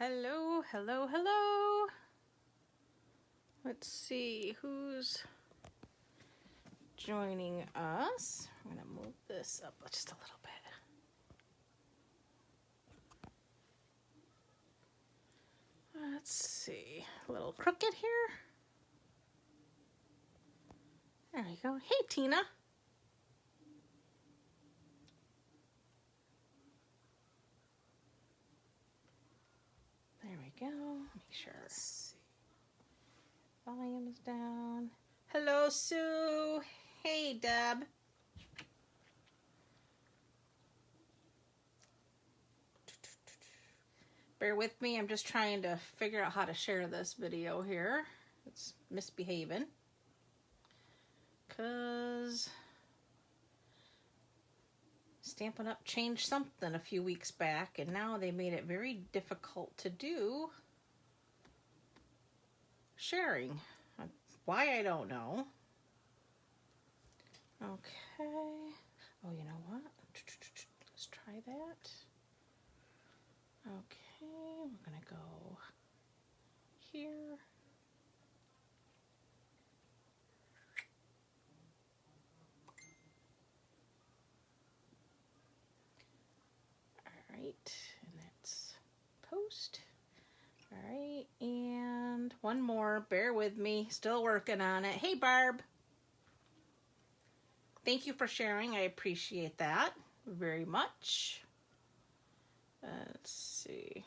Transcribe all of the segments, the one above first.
Hello, hello, hello. Let's see who's joining us. I'm going to move this up just a little bit. Let's see. A little crooked here. There you go. Hey, Tina. There we go. Make sure volume is down. Hello, Sue. Hey, Deb. Bear with me. I'm just trying to figure out how to share this video here. It's misbehaving. Because Stampin' Up changed something a few weeks back, and now they made it very difficult to do sharing. Why, I don't know. Okay. Oh, you know what? Let's try that. Okay, we're gonna go here. All right, and that's post. All right, and one more. Bear with me. Still working on it. Hey, Barb. Thank you for sharing. I appreciate that very much. Let's see.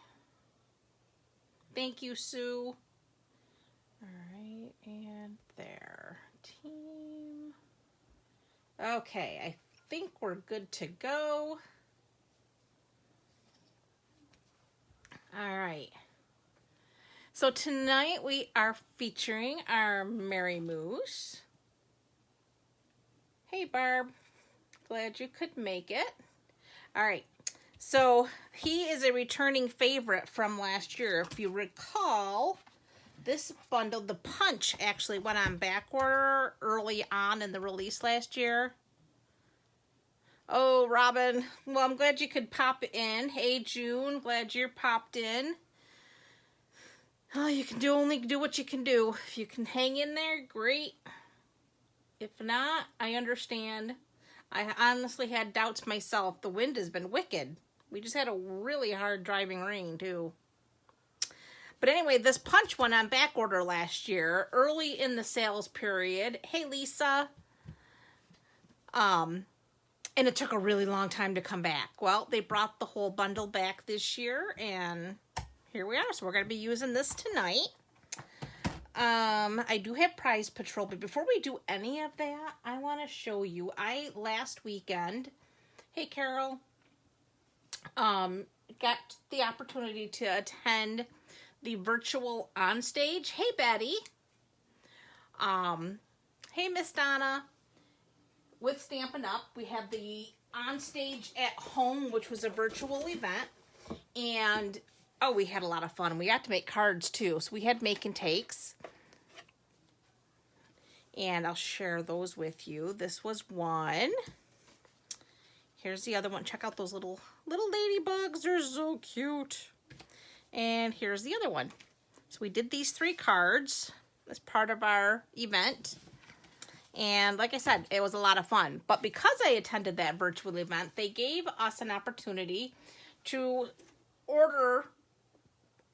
Thank you, Sue. All right, and there. Team. Okay, I think we're good to go. All right. So tonight we are featuring our Merry Moose. Hey, Barb. Glad you could make it. All right. So he is a returning favorite from last year. If you recall, this bundle, the punch, actually went on back order early on in the release last year. Oh, Robin. Well, I'm glad you could pop in. Hey, June. Glad you're popped in. Oh, you can only do what you can do. If you can hang in there, great. If not, I understand. I honestly had doubts myself. The wind has been wicked. We just had a really hard driving rain, too. But anyway, this punch went on back order last year, early in the sales period. Hey, Lisa. And it took a really long time to come back. Well, they brought the whole bundle back this year, and here we are. So we're going to be using this tonight. I do have Prize Patrol, but before we do any of that, I want to show you. Last weekend, hey, Carol, got the opportunity to attend the virtual onstage. Hey, Betty. Hey, Miss Donna. With Stampin' Up, we had the onstage at home, which was a virtual event, and oh, we had a lot of fun. We got to make cards too, so we had make and takes, and I'll share those with you. This was one. Here's the other one. Check out those little ladybugs. They're so cute. And here's the other one. So we did these 3 cards as part of our event. And like I said, it was a lot of fun. But because I attended that virtual event, they gave us an opportunity to order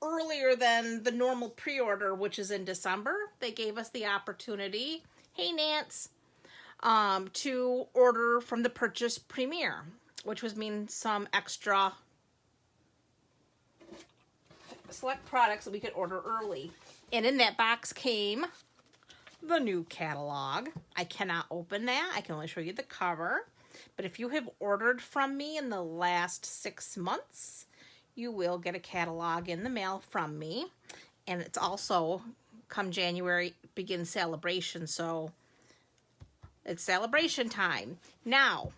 earlier than the normal pre-order, which is in December. They gave us the opportunity, hey, Nance, to order from the purchase premiere, which was mean some extra select products that we could order early. And in that box came the new catalog. I cannot open that. I can only show you the cover. But if you have ordered from me in the last 6 months, you will get a catalog in the mail from me. And it's also, come January, begins celebration. So it's celebration time. Now,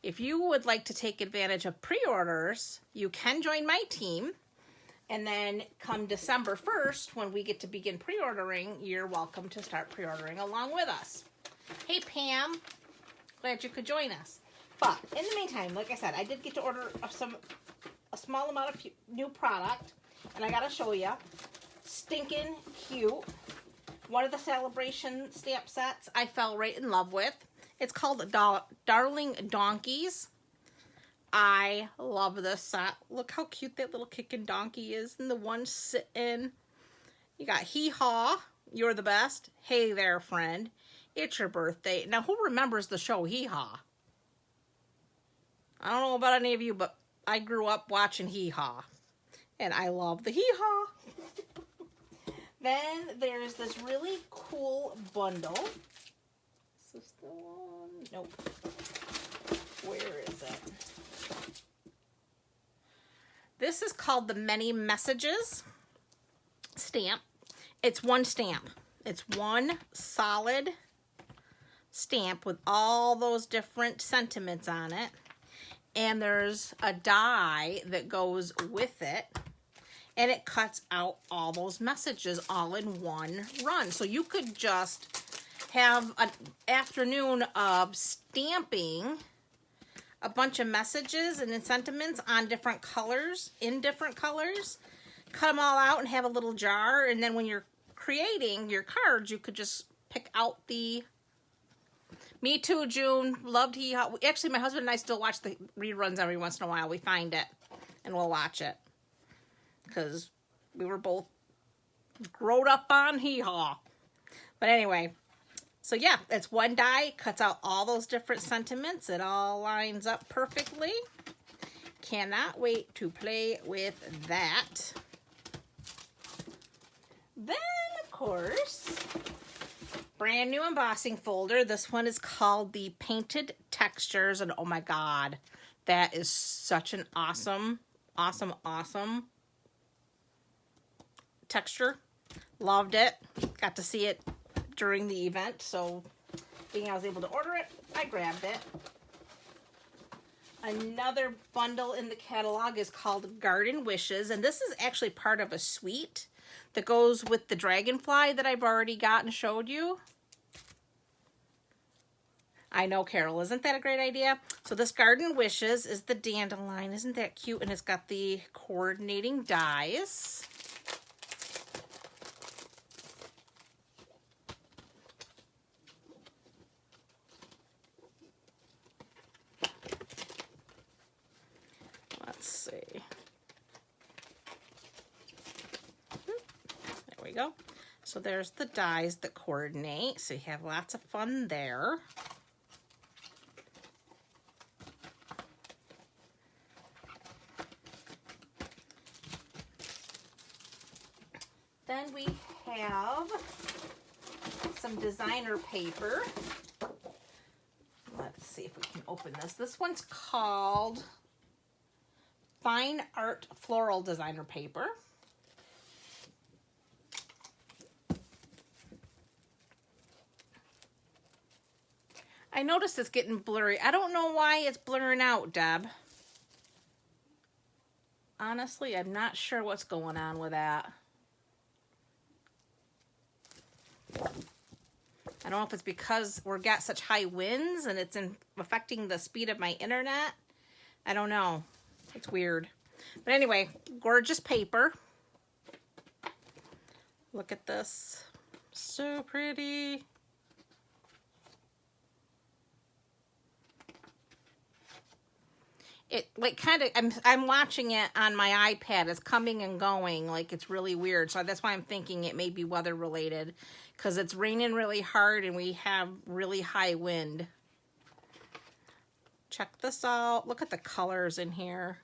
if you would like to take advantage of pre-orders, you can join my team. And then come December 1st, when we get to begin pre-ordering, you're welcome to start pre-ordering along with us. Hey, Pam. Glad you could join us. But in the meantime, like I said, I did get to order a small amount of new product. and I gotta show you. Stinking cute. One of the celebration stamp sets I fell right in love with. It's called Darling Donkeys. I love this set. Look how cute that little kicking donkey is, and the one sitting. You got Hee Haw, You're the Best. Hey there, friend. It's your birthday. Now, who remembers the show Hee Haw? I don't know about any of you, but I grew up watching Hee Haw. And I love the Hee Haw. Then there's this really cool bundle. Is this the one? Nope. Where is it? This is called the Many Messages stamp. It's one stamp. It's one solid stamp with all those different sentiments on it. And there's a die that goes with it. And it cuts out all those messages all in one run. So you could just have an afternoon of stamping a bunch of messages and sentiments on different colors, in different colors. Cut them all out and have a little jar. And then when you're creating your cards, you could just pick out the... Me too, June. Loved Hee Haw. Actually, my husband and I still watch the reruns every once in a while. We find it and we'll watch it. Because we were both growed up on Hee Haw. But anyway, so yeah, it's one die, cuts out all those different sentiments. It all lines up perfectly. Cannot wait to play with that. Then, of course, brand new embossing folder. This one is called the Painted Textures. And oh my God, that is such an awesome, awesome, awesome texture. Loved it. Got to see it during the event, so being I was able to order it, I grabbed it. Another bundle in the catalog is called Garden Wishes, and this is actually part of a suite that goes with the dragonfly that I've already got and showed you. I know, Carol, isn't that a great idea? So this Garden Wishes is the dandelion. Isn't that cute? And it's got the coordinating dies. Let's see. There we go. So there's the dies that coordinate. So you have lots of fun there. Then we have some designer paper. Let's see if we can open this. This one's called Fine Art Floral Designer Paper. I noticed it's getting blurry. I don't know why it's blurring out, Deb. Honestly, I'm not sure what's going on with that. I don't know if it's because we've got such high winds and it's affecting the speed of my internet. I don't know. It's weird. But anyway, gorgeous paper. Look at this. So pretty. It like kind of, I'm watching it on my iPad. It's coming and going, like it's really weird. So that's why I'm thinking it may be weather related, because it's raining really hard and we have really high wind. Check this out. Look at the colors in here.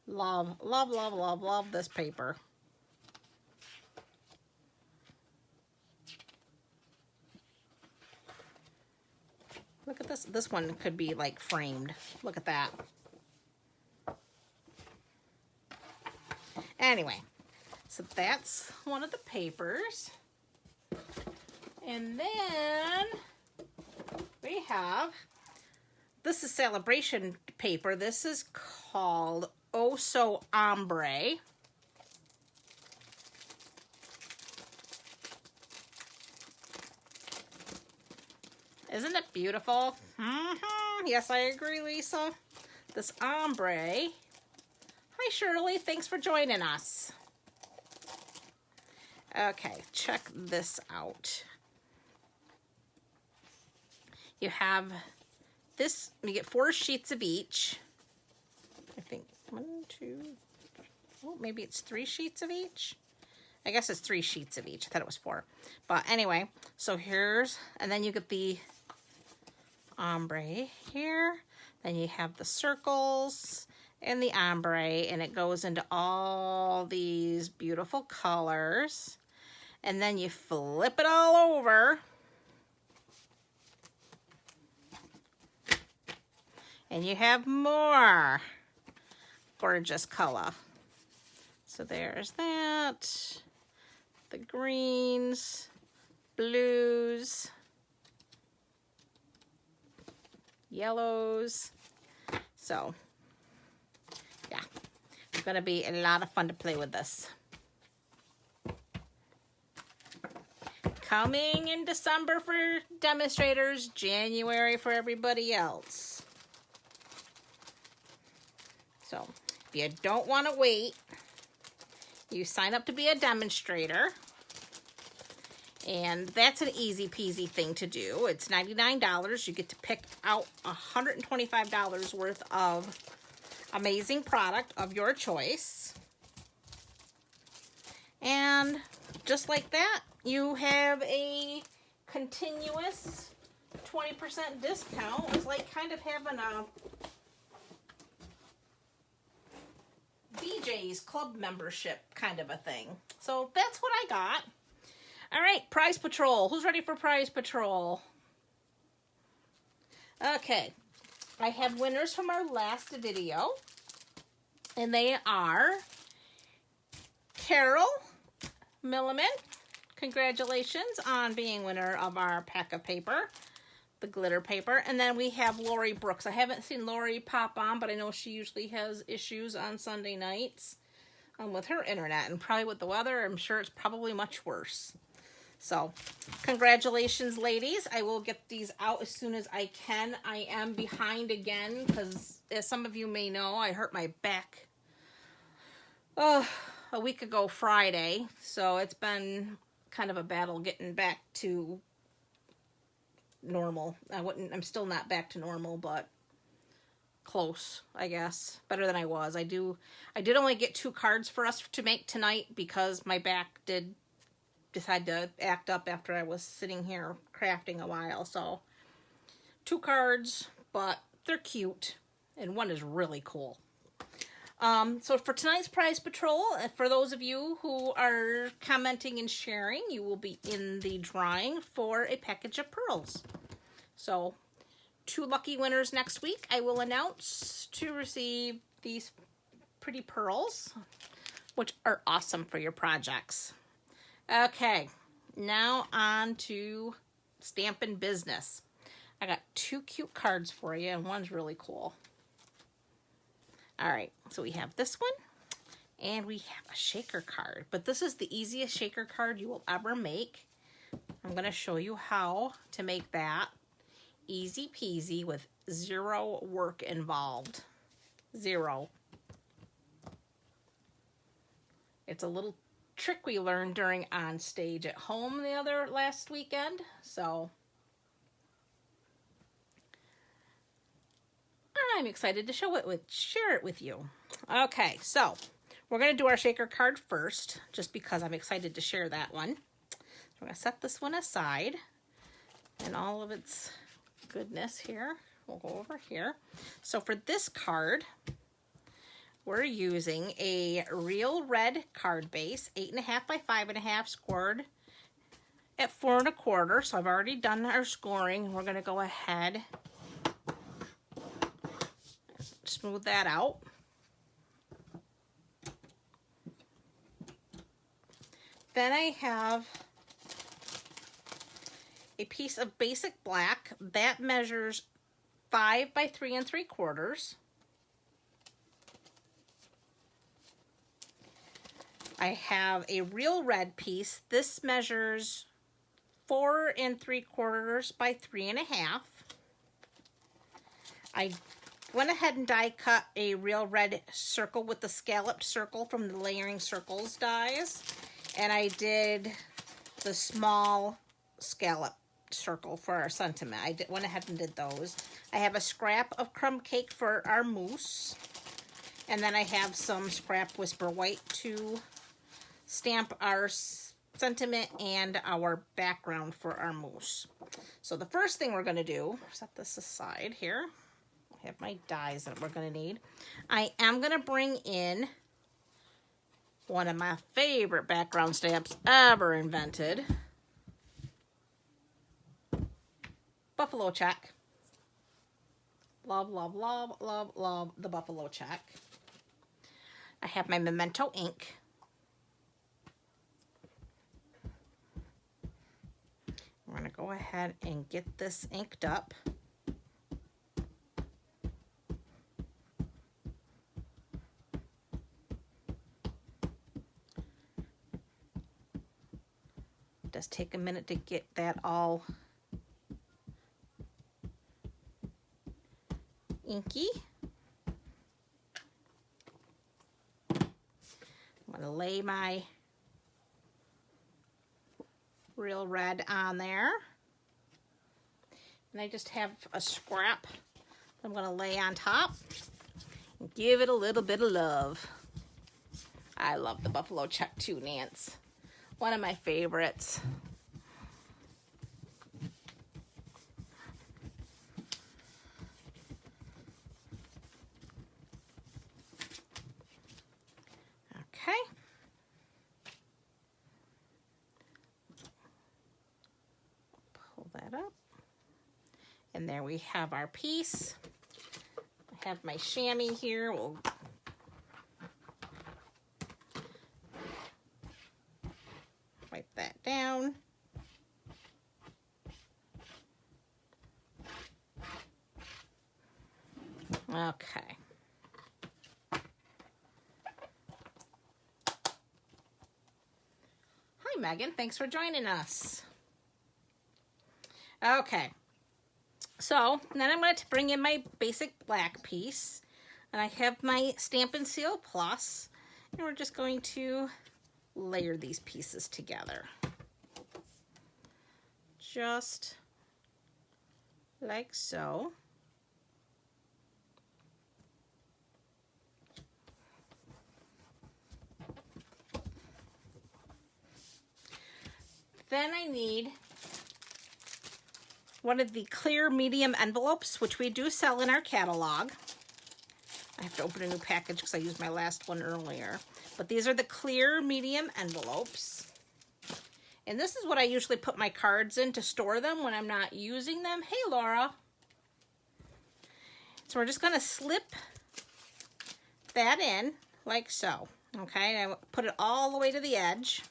Love, love, love, love, love this paper. Look at this. This one could be like framed. Look at that. Anyway, so that's one of the papers. And then we have, this is celebration paper. This is called Oh So Ombre. Isn't it beautiful? Yes, I agree, Lisa. This ombre. Hi, Shirley. Thanks for joining us. Okay, check this out. You have this, you get 4 sheets of each. I think 1, 2, oh, maybe it's 3 sheets of each. I guess it's 3 sheets of each. I thought it was 4. But anyway, so here's, and then you get the ombre here. Then you have the circles and the ombre, and it goes into all these beautiful colors. And then you flip it all over. And you have more gorgeous color. So there's that. The greens, blues, yellows. So, yeah, it's going to be a lot of fun to play with this. Coming in December for demonstrators, January for everybody else. So, if you don't want to wait, you sign up to be a demonstrator. And that's an easy peasy thing to do. It's $99. You get to pick out $125 worth of amazing product of your choice. And just like that, you have a continuous 20% discount. It's like kind of having a BJ's club membership kind of a thing. So that's what I got. All right, Prize Patrol. Who's ready for Prize Patrol? Okay, I have winners from our last video, and they are Carol Milliman. Congratulations on being winner of our pack of paper, the glitter paper. And then we have Lori Brooks. I haven't seen Lori pop on, but I know she usually has issues on Sunday nights with her internet, and probably with the weather, I'm sure it's probably much worse. So, congratulations, ladies. I will get these out as soon as I can. I am behind again because, as some of you may know, I hurt my back a week ago Friday. So, it's been kind of a battle getting back to normal. I'm still not back to normal, but close, I guess. Better than I was. I did only get 2 cards for us to make tonight because my back did decide to act up after I was sitting here crafting a while. So 2 cards, but they're cute, and one is really cool. So for tonight's Prize Patrol, for those of you who are commenting and sharing, you will be in the drawing for a package of pearls. So 2 lucky winners next week I will announce to receive these pretty pearls, which are awesome for your projects. Okay, now on to Stampin' Business. I got 2 cute cards for you, and one's really cool. All right, so we have this one, and we have a shaker card. But this is the easiest shaker card you will ever make. I'm going to show you how to make that easy peasy with 0 work involved. 0. It's a little trick we learned during On Stage at Home last weekend. So I'm excited to share it with you. Okay, so we're going to do our shaker card first, just because I'm excited to share that one. So I'm going to set this one aside, and all of its goodness here. We'll go over here. So for this card, we're using a real red card base, 8.5 by 5.5, scored at 4 1/4. So I've already done our scoring. We're going to go ahead, smooth that out. Then I have a piece of basic black that measures 5 by 3 3/4. I have a real red piece. This measures 4 3/4 by 3.5. I went ahead and die cut a real red circle with the scalloped circle from the Layering Circles dies. And I did the small scallop circle for our sentiment. I went ahead and did those. I have a scrap of crumb cake for our mousse. And then I have some scrap Whisper White to stamp our sentiment and our background for our mousse. So the first thing we're going to do, set this aside here. I have my dies that we're going to need. I am going to bring in one of my favorite background stamps ever invented. Buffalo check. Love, love, love, love, love the buffalo check. I have my Memento ink. We're going to go ahead and get this inked up. It does take a minute to get that all inky. I'm going to lay my real red on there. And I just have a scrap I'm going to lay on top and give it a little bit of love. I love the buffalo check too, Nance. One of my favorites. Okay. Pull that up. And there we have our piece. I have my chamois here. We'll wipe that down. Okay. Hi, Megan. Thanks for joining us. Okay. So then I'm going to bring in my basic black piece. And I have my Stampin' Seal Plus. And we're just going to layer these pieces together. Just like so. Then I need one of the clear medium envelopes, which we do sell in our catalog. I have to open a new package because I used my last one earlier. But these are the clear medium envelopes. And this is what I usually put my cards in to store them when I'm not using them. Hey, Laura. So we're just going to slip that in like so. Okay, I put it all the way to the edge.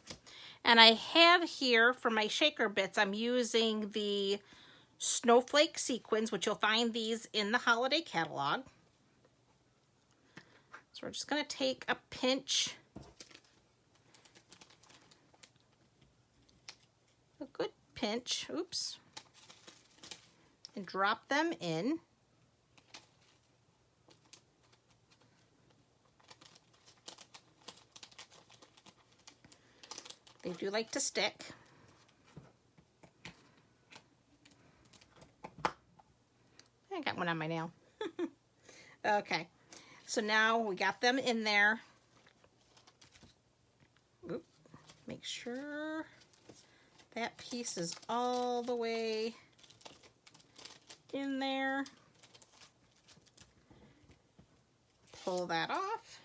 And I have here for my shaker bits, I'm using the Snowflake sequins, which you'll find these in the holiday catalog. So we're just going to take a pinch, a good pinch, oops, and drop them in. They do like to stick. I got one on my nail. Okay, so now we got them in there. Oop. Make sure that piece is all the way in there. Pull that off.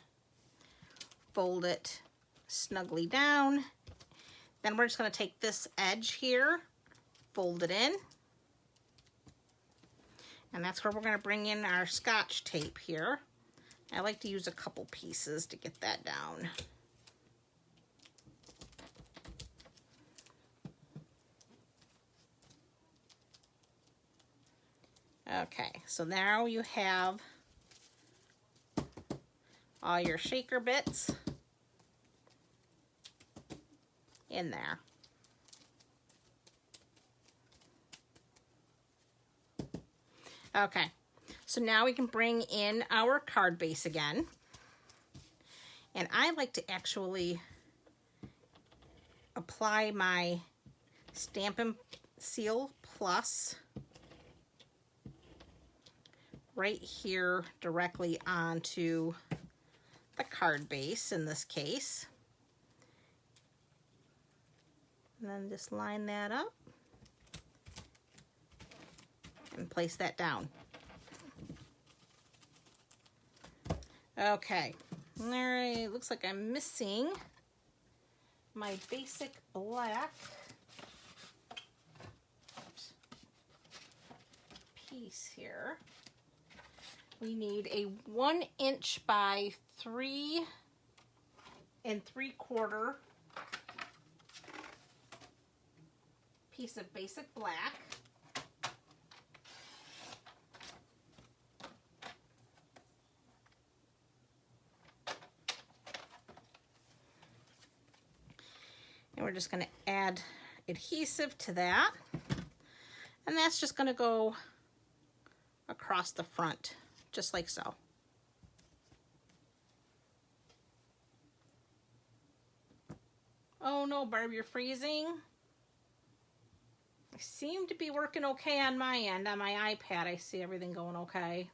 Fold it snugly down. Then we're just going to take this edge here, fold it in. And that's where we're going to bring in our Scotch tape here. I like to use a couple pieces to get that down. Okay, so now you have all your shaker bits in there. Okay, so now we can bring in our card base again. And I like to actually apply my Stampin' Seal Plus right here directly onto the card base in this case. And then just line that up and place that down. Okay, all right, looks like I'm missing my basic black piece here. We need a 1 inch by 3 3/4 piece of basic black. And we're just going to add adhesive to that. And that's just going to go across the front, just like so. Oh no, Barb, you're freezing. I seem to be working okay on my end. On my iPad, I see everything going okay.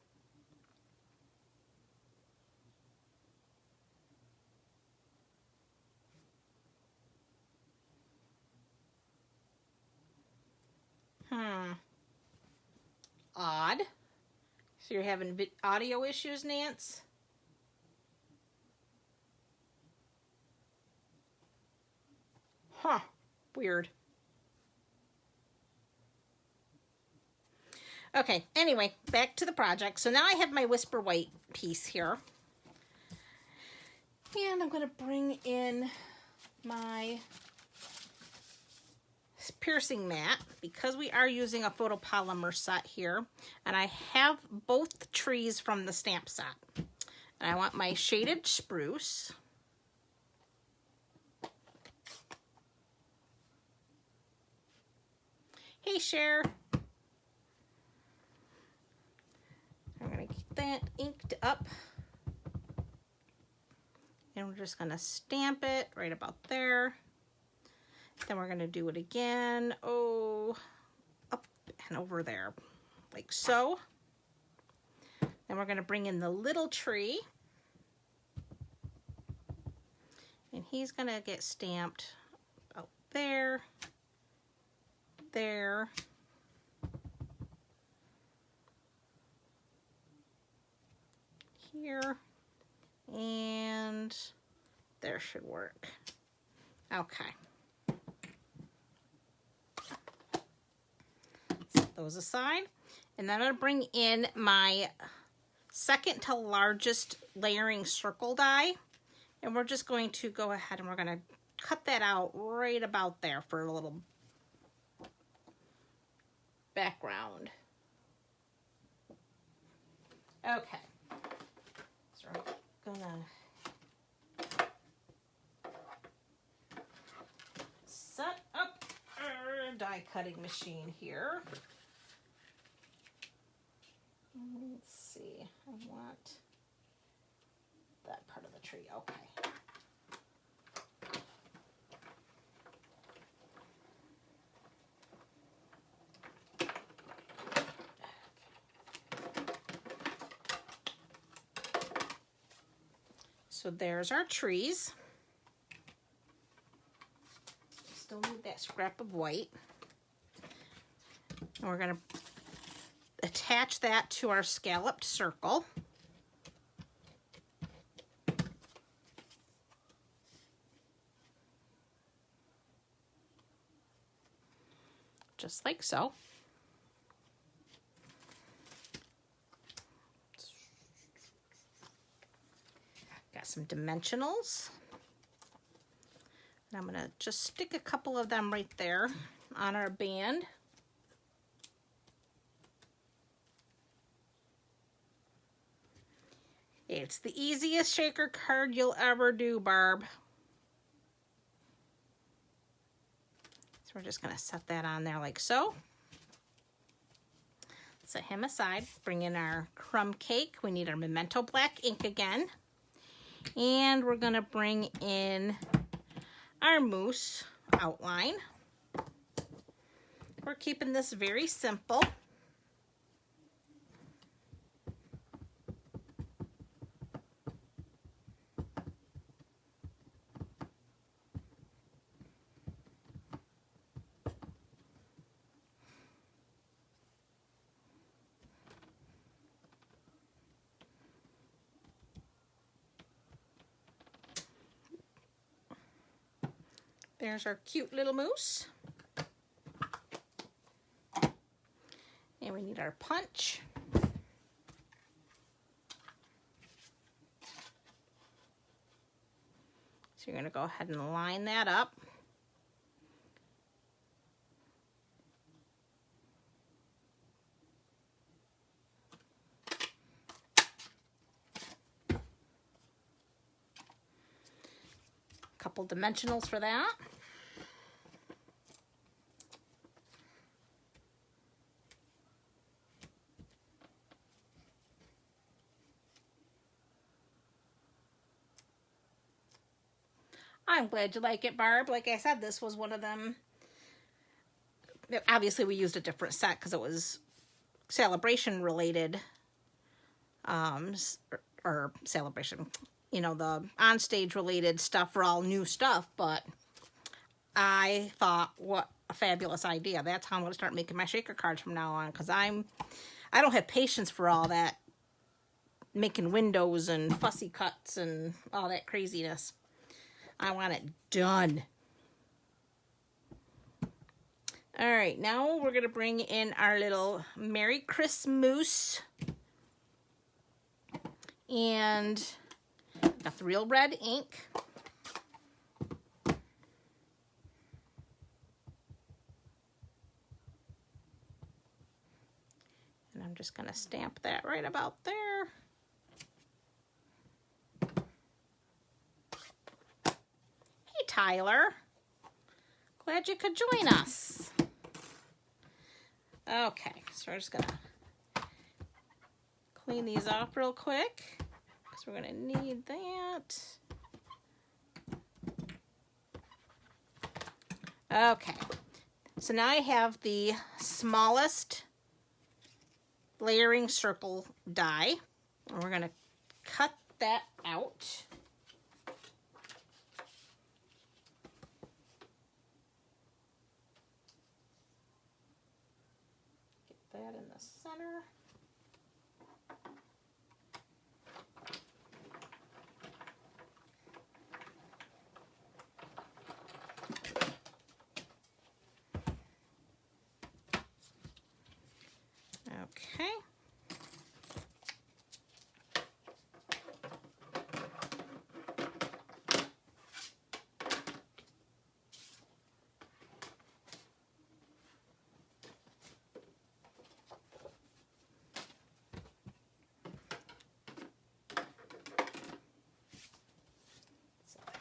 Odd. So you're having audio issues, Nance? Huh. Weird. Okay, anyway, back to the project. So now I have my Whisper White piece here. And I'm going to bring in my piercing mat because we are using a photopolymer set here. And I have both trees from the stamp set. And I want my shaded spruce. Hey, Cher. I'm going to get that inked up. And we're just going to stamp it right about there. Then we're going to do it again. Oh, up and over there, like so. Then we're going to bring in the little tree. And he's going to get stamped out there, there, here, and there should work. Okay. Set those aside. And then I'm going to bring in my second to largest layering circle die. And we're just going to go ahead and we're going to cut that out right about there for a little background. Okay. So we're gonna set up our die cutting machine here. Let's see, I want that part of the tree, okay. So there's our trees. Still need that scrap of white. And we're going to attach that to our scalloped circle. Just like so. Got some dimensionals. And I'm going to just stick a couple of them right there on our band. It's the easiest shaker card you'll ever do, Barb. So we're just going to set that on there like so. set him aside. Bring in our crumb cake. We need our Memento black ink again. And we're gonna bring in our mousse outline. We're keeping this very simple. There's our cute little mousse. And we need our punch. So you're going to go ahead and line that up. Couple dimensionals for that. I'm glad you like it, Barb. Like I said, this was one of them. Obviously, we used a different set because it was celebration related. Or celebration, you know, the on-stage related stuff for all new stuff. But I thought, what a fabulous idea. That's how I'm going to start making my shaker cards from now on. Because I don't have patience for all that making windows and fussy cuts and all that craziness. I want it done. All right, now we're going to bring in our little Merry Christmas. And got the real red ink. And I'm just going to stamp that right about there. Tyler, glad you could join us. Okay, so we're just gonna clean these off real quick because we're gonna need that. Okay, so now I have the smallest layering circle die, and we're gonna cut that out. That in the center. Okay.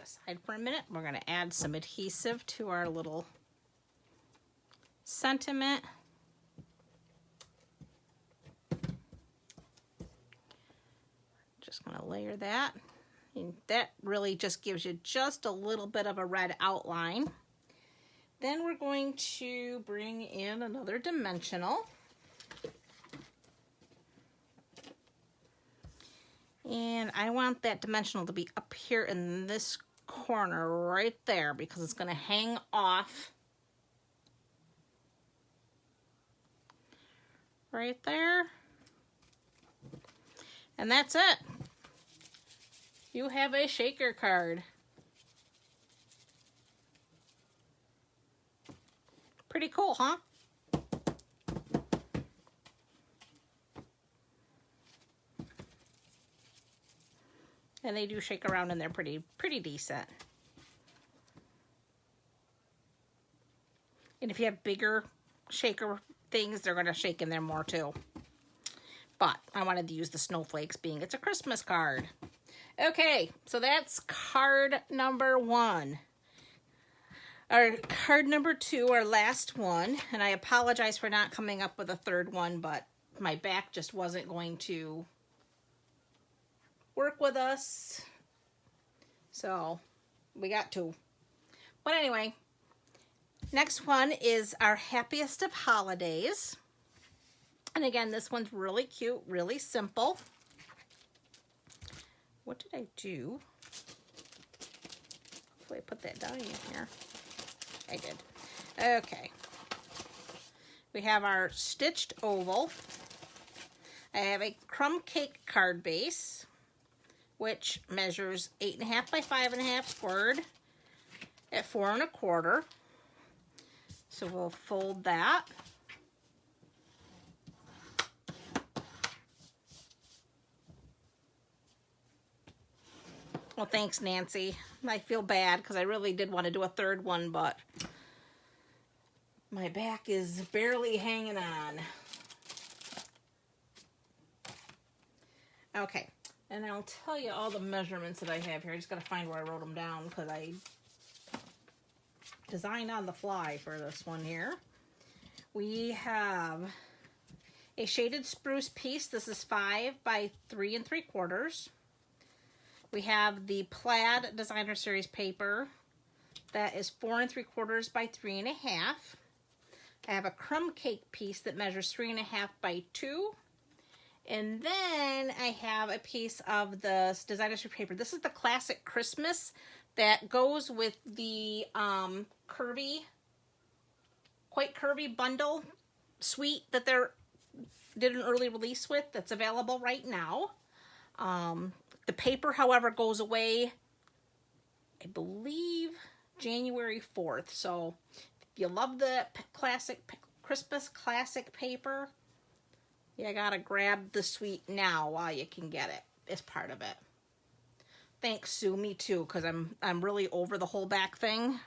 Aside for a minute. We're going to add some adhesive to our little sentiment. Just going to layer that. And that really just gives you just a little bit of a red outline. Then we're going to bring in another dimensional. And I want that dimensional to be up here in this corner right there because it's going to hang off right there. And that's it. You have a shaker card. Pretty cool, huh? And they do shake around and they're pretty decent. And if you have bigger shaker things, they're going to shake in there more too. But I wanted to use the snowflakes being it's a Christmas card. Okay, so that's card number 1. Our card number 2, our last one. And I apologize for not coming up with a third one, but my back just wasn't going to work with us. So we got two. But anyway, next one is our Happiest of Holidays. And again, this one's really cute, really simple. What did I do? Hopefully I put that down in here. I did. Okay. We have our stitched oval. I have a crumb cake card base, which measures 8.5 by 5.5 squared at 4 1/4. So we'll fold that. Well, thanks, Nancy. I feel bad because I really did want to do a third one, but my back is barely hanging on. Okay, and I'll tell you all the measurements that I have here. I just got to find where I wrote them down because I designed on the fly for this one here. We have a shaded spruce piece. This is 5 by 3 3/4. We have the plaid designer series paper. That is 4 3/4 by 3.5. I have a crumb cake piece that measures 3.5 by 2. And then I have a piece of the designer series paper. This is the classic Christmas that goes with the quite curvy bundle suite that they did an early release with that's available right now. The paper, however, goes away, I believe, January 4th. So if you love the Christmas classic paper, you gotta grab the suite now while you can get it. It's part of it. Thanks, Sue. Me too, because I'm really over the whole back thing.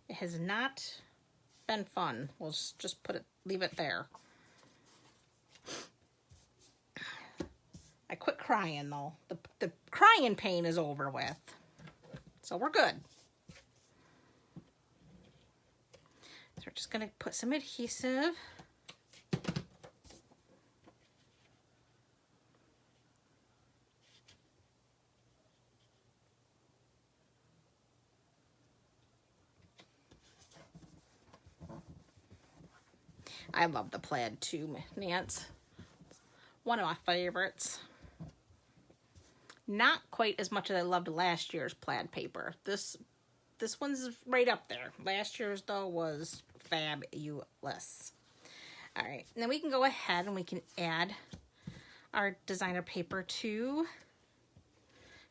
It has not been fun. We'll just leave it there. I quit crying though. The crying pain is over with. So we're good. So we're just gonna put some adhesive. I love the plaid too, Nance. One of my favorites. Not quite as much as I loved last year's plaid paper. This one's right up there. Last year's though was fabulous. All right, and then we can go ahead and we can add our designer paper to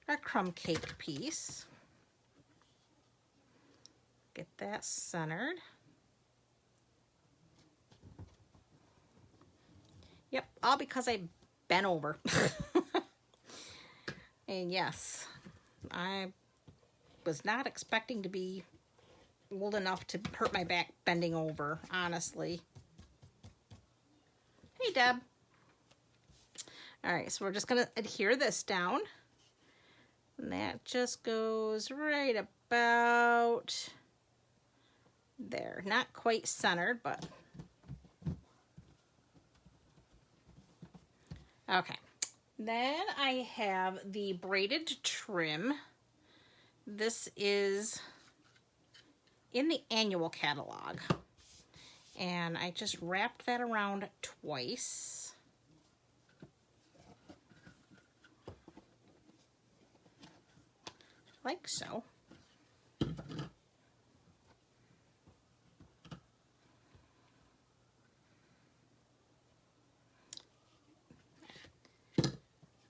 our crumb cake piece. Get that centered. Yep, all because I bent over. And yes, I was not expecting to be old enough to hurt my back bending over, honestly. Hey, Deb. All right, so we're just going to adhere this down. And that just goes right about there. Not quite centered, but... Okay. Then I have the braided trim. This is in the annual catalog. And I just wrapped that around twice. Like so.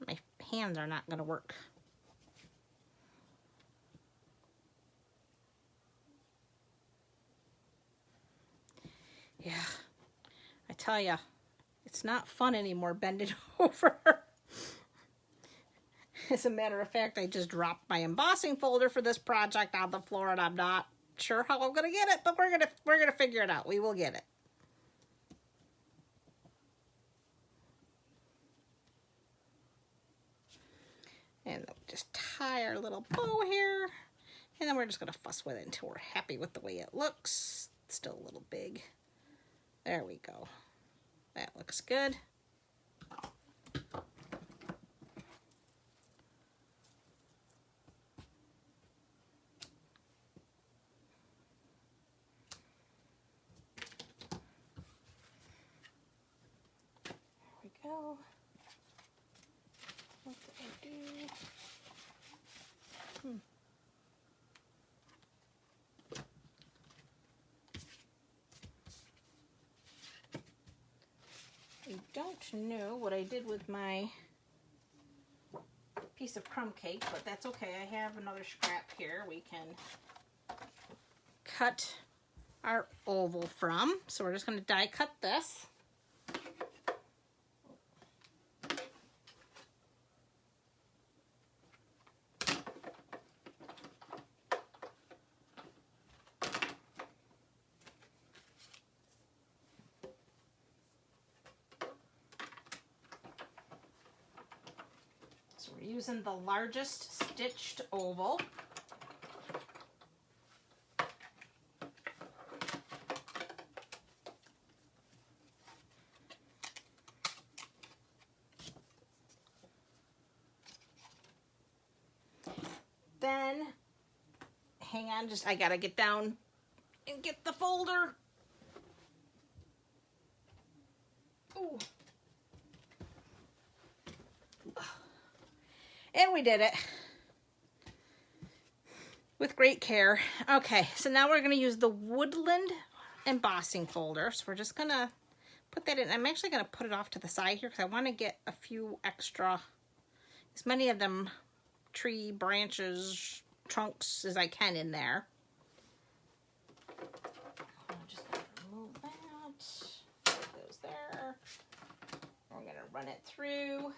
My hands are not going to work. Yeah, I tell ya, it's not fun anymore bending over. As a matter of fact, I just dropped my embossing folder for this project on the floor, and I'm not sure how I'm gonna get it, but we're gonna figure it out. We will get it. And we'll just tie our little bow here, and then we're just gonna fuss with it until we're happy with the way it looks. It's still a little big. There we go. That looks good. There we go. What did I do? I don't know what I did with my piece of crumb cake, but that's okay. I have another scrap here we can cut our oval from. So we're just going to die cut this. So we're using the largest stitched oval. Then, hang on, I gotta get down and get the folder. Ooh. And we did it with great care. Okay, so now we're going to use the Woodland embossing folder. So we're just going to put that in. I'm actually going to put it off to the side here because I want to get a few extra, as many of them tree branches, trunks as I can in there. I'm just going to remove that. That goes there. We're going to run it through.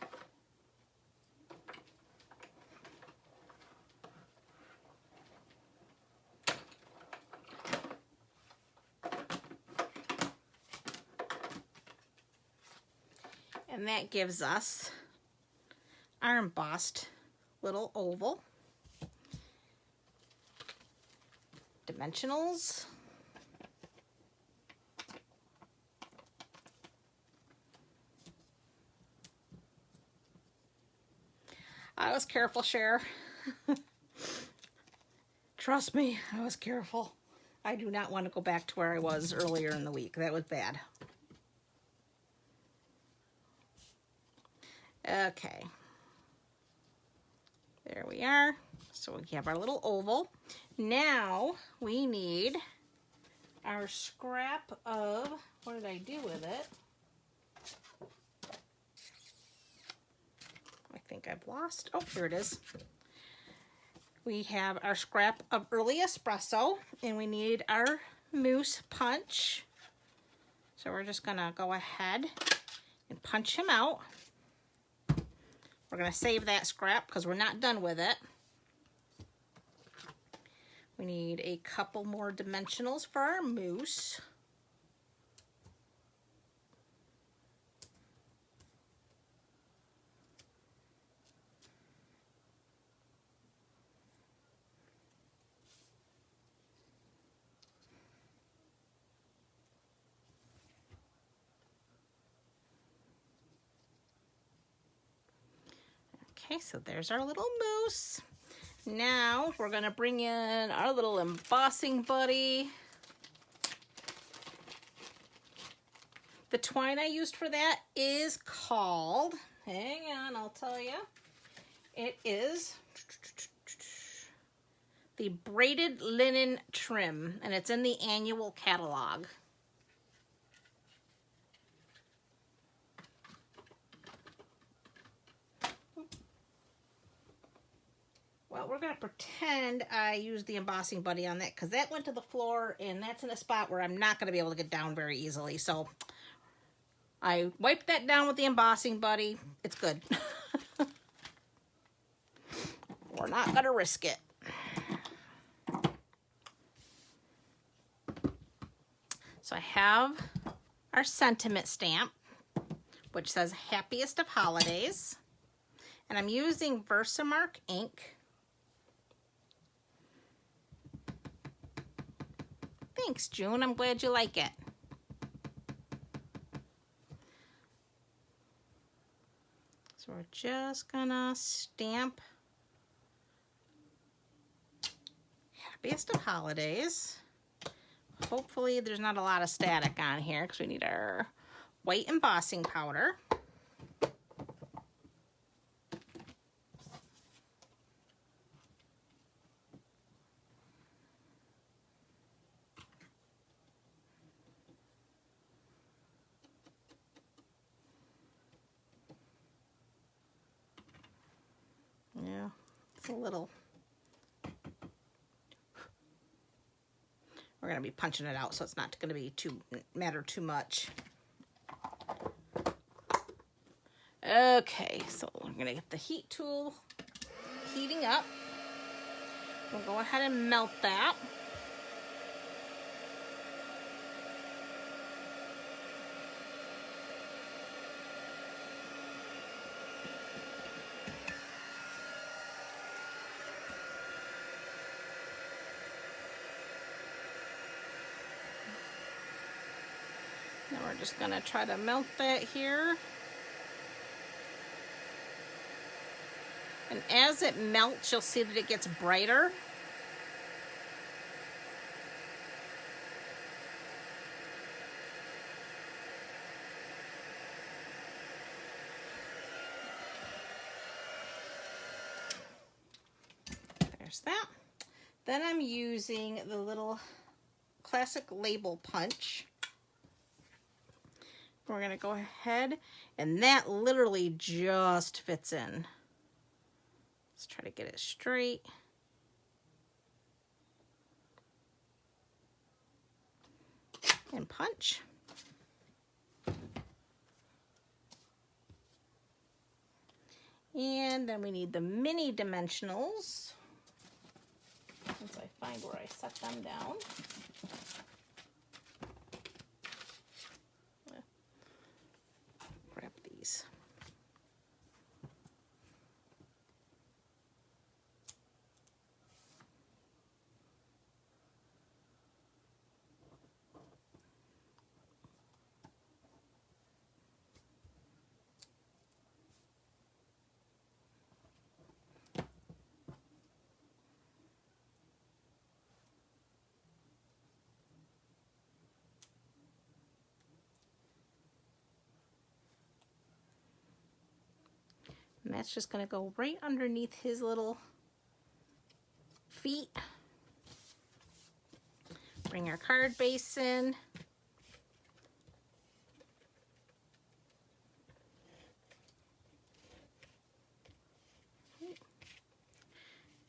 And that gives us our embossed little oval. Dimensionals. I was careful, Cher. Trust me, I was careful. I do not want to go back to where I was earlier in the week. That was bad. Okay, there we are. So we have our little oval. Now we need our scrap of, what did I do with it? I think I've lost, oh, here it is. We have our scrap of early espresso, and we need our mousse punch. So we're just gonna go ahead and punch him out. We're going to save that scrap because we're not done with it. We need a couple more dimensionals for our mousse. Okay, so there's our little mousse. Now we're gonna bring in our little embossing buddy. The twine I used for that is called, hang on, I'll tell you. It is the Braided Linen Trim, and it's in the annual catalog. Well, we're going to pretend I used the embossing buddy on that because that went to the floor and that's in a spot where I'm not going to be able to get down very easily. So I wiped that down with the embossing buddy. It's good. We're not going to risk it. So I have our sentiment stamp, which says Happiest of Holidays. And I'm using Versamark ink. Thanks, June. I'm glad you like it. So we're just gonna stamp Happiest of Holidays. Hopefully there's not a lot of static on here because we need our white embossing powder. Yeah, it's a little. We're going to be punching it out, so it's not going to be matter too much. Okay, so we're going to get the heat tool heating up. We'll go ahead and melt that. Now we're just going to try to melt that here. And as it melts, you'll see that it gets brighter. There's that. Then I'm using the little classic label punch. We're going to go ahead, and that literally just fits in. Let's try to get it straight. And punch. And then we need the mini dimensionals. Once I find where I set them down. Grab these. And that's just going to go right underneath his little feet. Bring our card base in.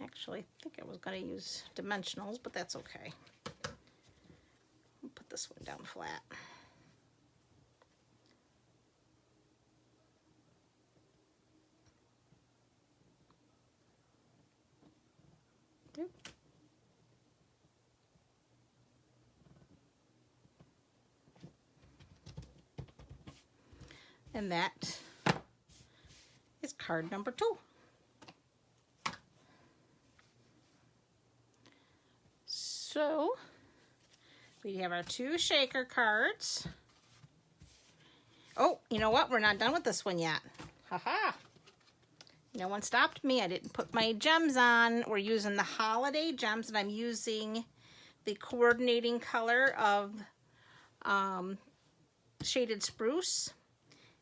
Actually, I think I was going to use dimensionals, but that's okay. I'll put this one down flat. And that is card number 2. So we have our 2 shaker cards. Oh, you know what? We're not done with this one yet. Haha. No one stopped me. I didn't put my gems on. We're using the holiday gems, and I'm using the coordinating color of Shaded Spruce.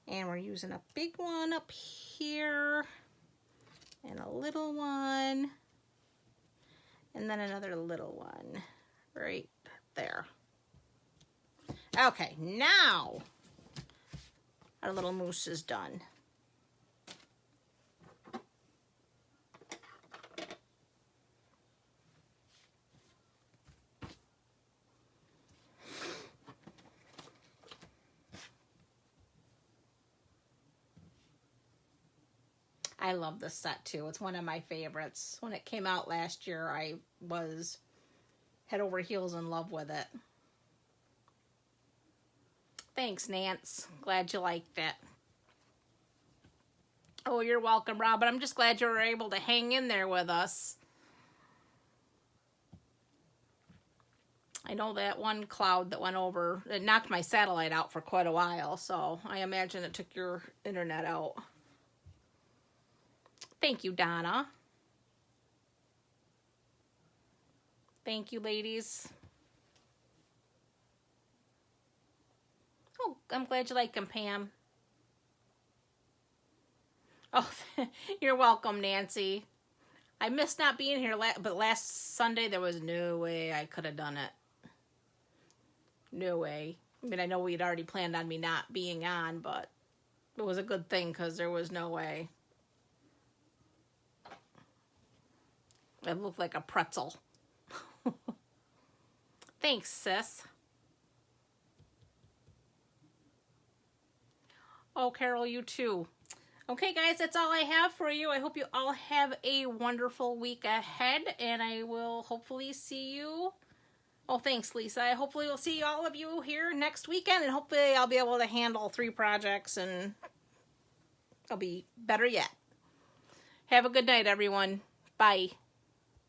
And we're using a big one up here, and a little one, and then another little one right there. Okay, now our little moose is done. I love this set too. It's one of my favorites. When it came out last year, I was head over heels in love with it. Thanks, Nance. Glad you liked it. Oh, you're welcome, Robin. I'm just glad you were able to hang in there with us. I know that one cloud that went over, it knocked my satellite out for quite a while, so I imagine it took your internet out. Thank you, Donna. Thank you, ladies. Oh, I'm glad you like them, Pam. Oh, you're welcome, Nancy. I missed not being here, but last Sunday there was no way I could have done it. No way. I mean, I know we had already planned on me not being on, but it was a good thing because there was no way. It looked like a pretzel. Thanks, sis. Oh, Carol, you too. Okay, guys, that's all I have for you. I hope you all have a wonderful week ahead, and I will hopefully see you. Oh, thanks, Lisa. I hopefully will see all of you here next weekend, and hopefully I'll be able to handle 3 projects, and I'll be better yet. Have a good night, everyone. Bye.